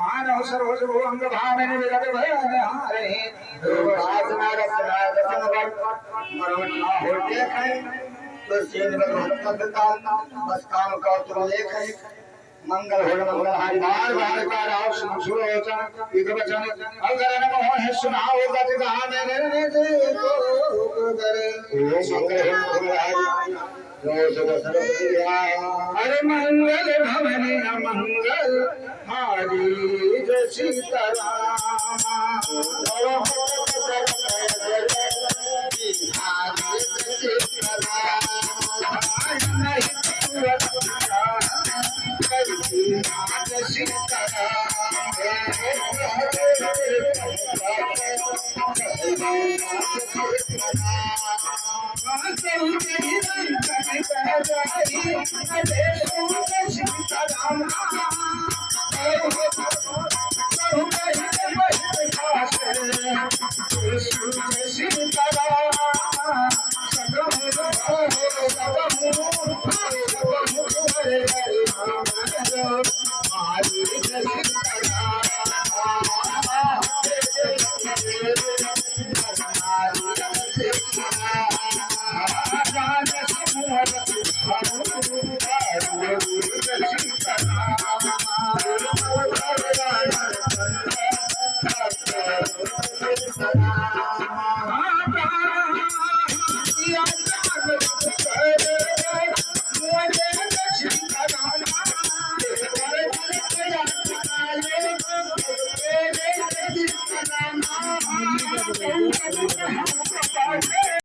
मानव सर्व अंग भावने मंगल हो मंगल हरि बार बार का राव शुरू होता युग बचन अगर नमः है सुनाओ गत गाने रे को करे मंगल हो मंगल हरि रोज बसरिया अरे मंगल भवने मंगल हरि जय सीताराम